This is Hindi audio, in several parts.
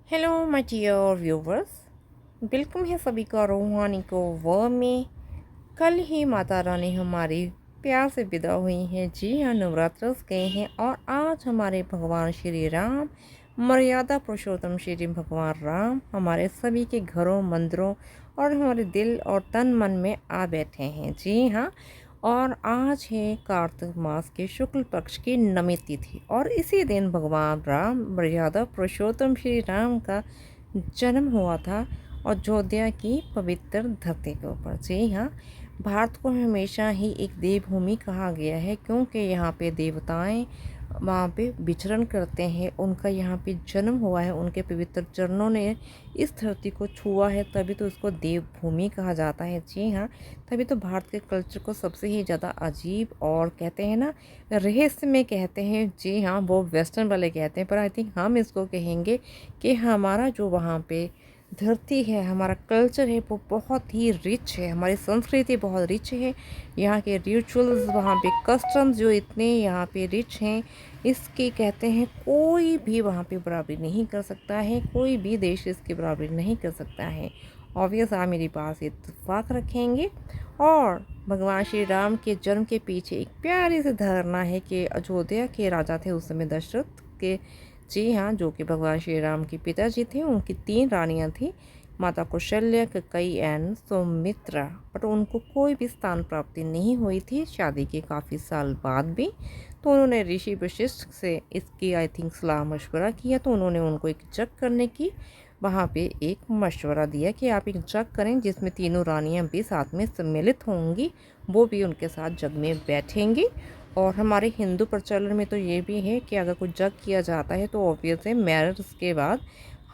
Hello my dear viewers. Welcome है सभी का रूहानी को वर्ल्ड में। कल ही माता रानी हमारी प्यार से विदा हुई हैं। जी हाँ, नवरात्र गए हैं और आज हमारे भगवान श्री राम, मर्यादा पुरुषोत्तम श्री भगवान राम हमारे सभी के घरों, मंदिरों और हमारे दिल और तन मन में आ बैठे हैं। जी हाँ, और आज है कार्तिक मास के शुक्ल पक्ष की नवमी तिथि और इसी दिन भगवान राम, मर्यादा पुरुषोत्तम श्री राम का जन्म हुआ था अयोध्या की पवित्र धरती के ऊपर। जी हाँ, भारत को हमेशा ही एक देवभूमि कहा गया है क्योंकि यहाँ पे देवताएं वहाँ पे विचरण करते हैं। उनका यहाँ पे जन्म हुआ है, उनके पवित्र चरणों ने इस धरती को छुआ है, तभी तो उसको देवभूमि कहा जाता है। जी हाँ, तभी तो भारत के कल्चर को सबसे ही ज़्यादा अजीब और कहते हैं ना, रहस्यमय कहते हैं। जी हाँ, वो वेस्टर्न वाले कहते हैं, पर आई थिंक हम इसको कहेंगे कि हमारा जो वहाँ पे धरती है, हमारा कल्चर है, वो बहुत ही रिच है, हमारी संस्कृति बहुत रिच है। यहाँ के रिचुअल्स, वहाँ पे कस्टम्स जो इतने यहाँ पे रिच हैं, इसकी कहते हैं कोई भी वहाँ पे बराबरी नहीं कर सकता है, कोई भी देश इसकी बराबरी नहीं कर सकता है। ऑब्वियस आप मेरी बात से इत्तेफाक रखेंगे। और भगवान श्री राम के जन्म के पीछे एक प्यारी सी धारणा है कि अयोध्या के राजा थे उस समय दशरथ के। जी हाँ, जो कि भगवान श्री राम के पिताजी थे। उनकी 3 रानियाँ थी, माता कौशल्या, कैकेयी एंड सुमित्रा, बट उनको कोई भी स्थान प्राप्ति नहीं हुई थी शादी के काफ़ी साल बाद भी। तो उन्होंने ऋषि वशिष्ठ से इसकी आई थिंक सलाह मशवरा किया, तो उन्होंने उनको एक जग करने की वहाँ पे एक मशवरा दिया कि आप एक जग करें जिसमें तीनों रानियाँ भी साथ में सम्मिलित होंगी, वो भी उनके साथ जग में बैठेंगी। और हमारे हिंदू प्रचलन में तो ये भी है कि अगर कोई जग किया जाता है तो ऑब्वियस है मैरिज के बाद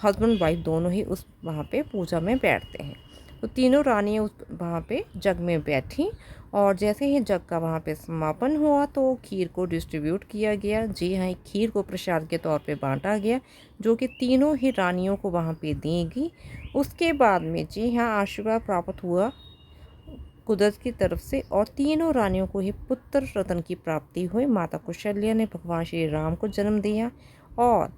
हस्बैंड वाइफ दोनों ही उस वहाँ पे पूजा में बैठते हैं। तो तीनों रानियाँ उस वहाँ पे जग में बैठी और जैसे ही जग का वहाँ पे समापन हुआ तो खीर को डिस्ट्रीब्यूट किया गया। जी हाँ, खीर को प्रसाद के तौर पे बांटा गया जो कि तीनों ही रानियों को वहाँ पे दी गई। उसके बाद में जी हाँ, आशीर्वाद प्राप्त हुआ कुदरत की तरफ से और तीनों रानियों को ही पुत्र रत्न की प्राप्ति हुई। माता कौशल्या ने भगवान श्री राम को जन्म दिया और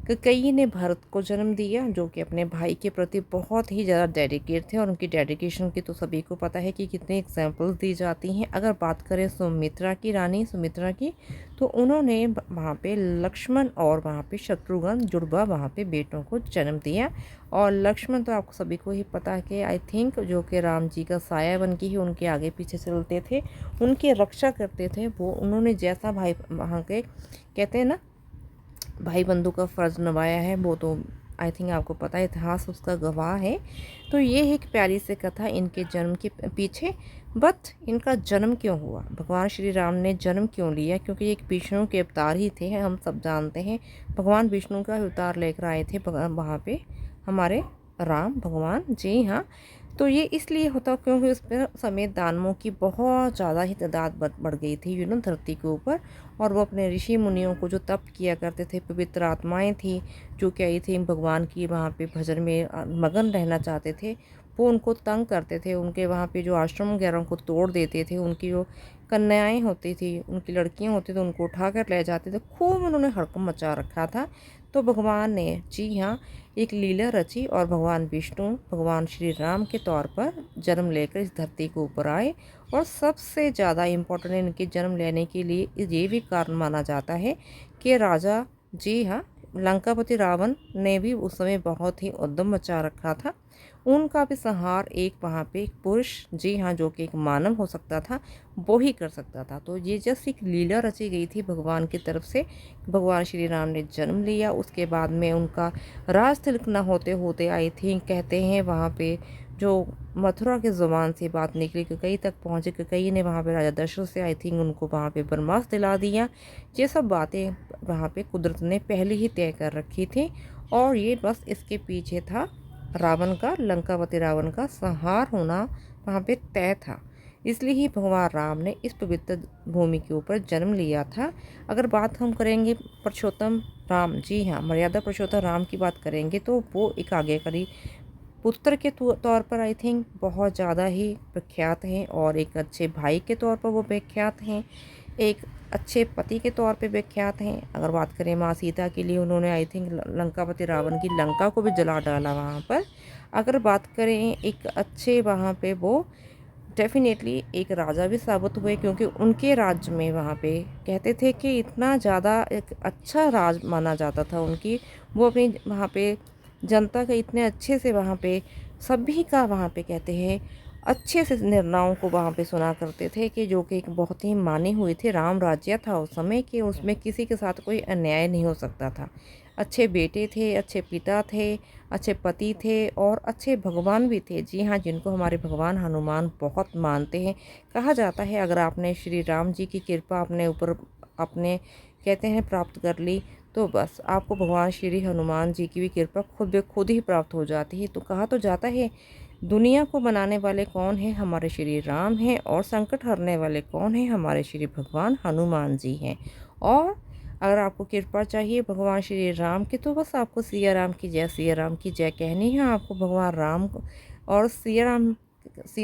कैकेयी ने भरत को जन्म दिया, जो कि अपने भाई के प्रति बहुत ही ज़्यादा डेडिकेट थे। और उनकी डेडिकेशन की तो सभी को पता है कि कितने एग्जाम्पल्स दी जाती हैं। अगर बात करें सुमित्रा की, रानी सुमित्रा की, तो उन्होंने वहाँ पे लक्ष्मण और वहाँ पे शत्रुघ्न जुड़वा वहाँ पे बेटों को जन्म दिया। और लक्ष्मण तो आपको सभी को ही पता है कि आई थिंक जो कि राम जी का साया बन के ही उनके आगे पीछे चलते थे, उनकी रक्षा करते थे। वो उन्होंने जैसा भाई वहाँ के कहते हैं ना भाई बंधु का फ़र्ज निभाया है, वो तो आई थिंक आपको पता है, इतिहास उसका गवाह है। तो ये एक प्यारी सी कथा इनके जन्म के पीछे। बट इनका जन्म क्यों हुआ, भगवान श्री राम ने जन्म क्यों लिया? क्योंकि एक विष्णु के अवतार ही थे, हम सब जानते हैं। भगवान विष्णु का अवतार लेकर आए थे वहाँ पे हमारे राम भगवान। जी हाँ, तो ये इसलिए होता क्योंकि उस पर समय दानवों की बहुत ज़्यादा ही तादाद बढ़ गई थी धरती के ऊपर। और वो अपने ऋषि मुनियों को जो तप किया करते थे, पवित्र आत्माएं थी जो कि आई थी भगवान की वहाँ पे भजन में मगन रहना चाहते थे, वो उनको तंग करते थे। उनके वहाँ पे जो आश्रम वगैरह को तोड़ देते थे। उनकी जो कन्याएं होती थी, उनकी लड़कियां होती थी, उनको उठाकर ले जाते थे। खूब उन्होंने हड़कंप मचा रखा था। तो भगवान ने जी हाँ एक लीला रची और भगवान विष्णु भगवान श्री राम के तौर पर जन्म लेकर इस धरती के ऊपर आए। और सबसे ज़्यादा इम्पोर्टेंट इनके जन्म लेने के लिए ये भी कारण माना जाता है कि राजा जी हाँ लंकापति रावण ने भी उस समय बहुत ही उद्यम मचा रखा था। उनका भी संहार एक वहाँ पे एक पुरुष जी हाँ जो कि एक मानव हो सकता था, वो ही कर सकता था। तो ये जस्ट एक लीला रची गई थी भगवान की तरफ से। भगवान श्री राम ने जन्म लिया, उसके बाद में उनका राज तिलक न होते होते आई थिंक कहते हैं वहाँ पे जो मथुरा के ज़ुबान से बात निकली कैकेयी तक पहुँचे। कैकेयी ने वहाँ पे राजा दशरथ से आई थिंक उनको वहाँ पे वनवास दिला दिया। ये सब बातें वहाँ पे कुदरत ने पहले ही तय कर रखी थी और ये बस इसके पीछे था रावण का, लंकापति रावण का संहार होना वहाँ पे तय था। इसलिए ही भगवान राम ने इस पवित्र भूमि के ऊपर जन्म लिया था। अगर बात हम करेंगे पुरुषोत्तम राम, जी हाँ मर्यादा पुरुषोत्तम राम की बात करेंगे तो वो एक आज्ञाकारी पुत्र के तौर पर आई थिंक बहुत ज़्यादा ही प्रख्यात हैं और एक अच्छे भाई के तौर पर वो प्रख्यात हैं। एक अच्छे पति के तौर पे विख्यात हैं। अगर बात करें माँ सीता के लिए, उन्होंने आई थिंक लंकापति रावण की लंका को भी जला डाला वहाँ पर। अगर बात करें एक अच्छे वहाँ पे वो डेफिनेटली एक राजा भी साबित हुए, क्योंकि उनके राज्य में वहाँ पे कहते थे कि इतना ज़्यादा एक अच्छा राज माना जाता था उनकी। वो अपनी वहाँ पे जनता का इतने अच्छे से वहाँ पे सभी का वहाँ पे कहते हैं अच्छे से निर्णयों को वहाँ पे सुना करते थे, कि जो कि एक बहुत ही माने हुए थे। राम राज्य था उस समय कि उसमें किसी के साथ कोई अन्याय नहीं हो सकता था। अच्छे बेटे थे, अच्छे पिता थे, अच्छे पति थे और अच्छे भगवान भी थे। जी हाँ, जिनको हमारे भगवान हनुमान बहुत मानते हैं। कहा जाता है अगर आपने श्री राम जी की कृपा अपने ऊपर अपने कहते हैं प्राप्त कर ली, तो बस आपको भगवान श्री हनुमान जी की भी कृपा खुद ही प्राप्त हो जाती है। तो कहा तो जाता है दुनिया को बनाने वाले कौन हैं? हमारे श्री राम हैं। और संकट हरने वाले कौन हैं? हमारे श्री भगवान हनुमान जी हैं। और अगर आपको कृपा चाहिए भगवान श्री राम की, तो बस आपको सिया राम की जय, सिया राम की जय कहनी है आपको भगवान राम को। और सिया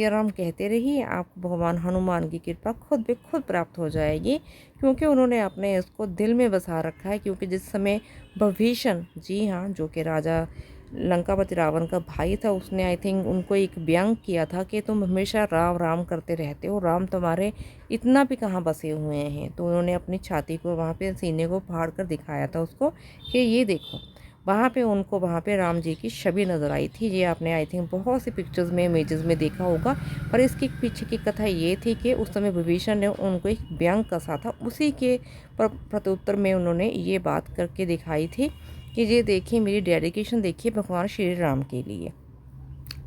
राम कहते रहिए, आपको भगवान हनुमान की कृपा खुद प्राप्त हो जाएगी, क्योंकि उन्होंने अपने इसको दिल में बसा रखा है। क्योंकि जिस समय विभीषण, जी हाँ, जो कि राजा लंकापति रावण का भाई था, उसने आई थिंक उनको एक व्यंग किया था कि तुम हमेशा राम राम करते रहते हो, राम तुम्हारे इतना भी कहाँ बसे हुए हैं। तो उन्होंने अपनी छाती को वहाँ पे सीने को फाड़ कर दिखाया था उसको कि ये देखो। वहाँ पे उनको वहाँ पे राम जी की छवि नज़र आई थी। ये आपने आई थिंक बहुत सी पिक्चर्स में इमेजेस में देखा होगा। पर इसके पीछे की कथा ये थी कि उस समय विभीषण ने उनको एक व्यंग कसा था, उसी के प्रत्युत्तर में उन्होंने ये बात करके दिखाई थी कि ये देखिए मेरी डेडिकेशन देखिए भगवान श्री राम के लिए।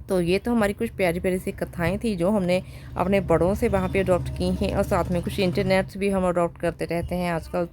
तो ये तो हमारी कुछ प्यारी प्यारी सी कथाएं थी जो हमने अपने बड़ों से वहाँ पे अडॉप्ट की हैं, और साथ में कुछ इंटरनेट्स भी हम अडॉप्ट करते रहते हैं आजकल।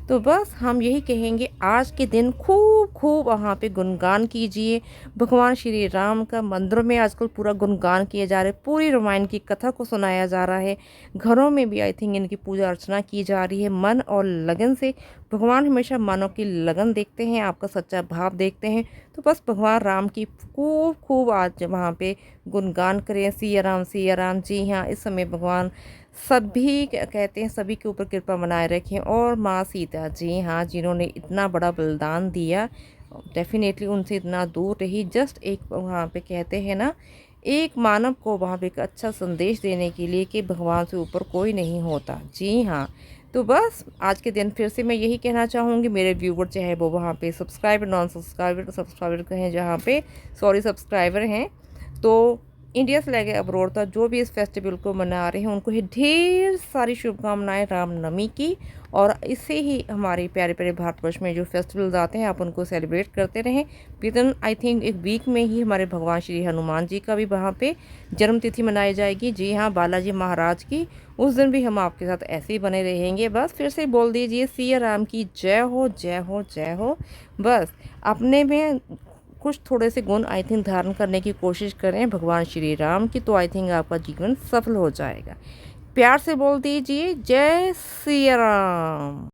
तो बस हम यही कहेंगे आज के दिन खूब वहाँ पे गुणगान कीजिए भगवान श्री राम का। मंदिरों में आजकल पूरा गुणगान किया जा रहा है, पूरी रामायण की कथा को सुनाया जा रहा है। घरों में भी आई थिंक इनकी पूजा अर्चना की जा रही है मन और लगन से। भगवान हमेशा मानव की लगन देखते हैं, आपका सच्चा भाव देखते हैं। तो बस भगवान राम की खूब आज वहाँ पे गुणगान करें, सिया राम। जी हाँ, इस समय भगवान सभी कहते हैं सभी के ऊपर कृपा बनाए रखें। और माँ सीता, जी हाँ, जिन्होंने इतना बड़ा बलिदान दिया, डेफिनेटली उनसे इतना दूर रही। जस्ट एक वहाँ पे कहते हैं ना, एक मानव को वहाँ पे एक अच्छा संदेश देने के लिए कि भगवान से ऊपर कोई नहीं होता। जी हाँ, तो बस आज के दिन फिर से मैं यही कहना चाहूँगी, मेरे व्यूवर चाहे वो वहाँ पे सब्सक्राइबर नॉन सब्सक्राइबर कहें, जहाँ पे सब्सक्राइबर हैं, तो इंडिया से लेकर अब्रोड तक जो भी इस फेस्टिवल को मना रहे हैं उनको ही ढेर सारी शुभकामनाएं रामनवमी की। और इससे ही हमारे प्यारे प्यारे भारतवर्ष में जो फेस्टिवल्स आते हैं आप उनको सेलिब्रेट करते रहें। विदिन आई थिंक एक वीक में ही हमारे भगवान श्री हनुमान जी का भी वहाँ पे जन्म तिथि मनाई जाएगी। जी हाँ, बालाजी महाराज की। उस दिन भी हम आपके साथ ऐसे ही बने रहेंगे। बस फिर से बोल दीजिए सिया राम की जय हो, जय हो, जय हो। बस अपने में कुछ थोड़े से गुण आई थिंक धारण करने की कोशिश करें भगवान श्री राम की, तो आई थिंक आपका जीवन सफल हो जाएगा। प्यार से बोल दीजिए जय सिया राम।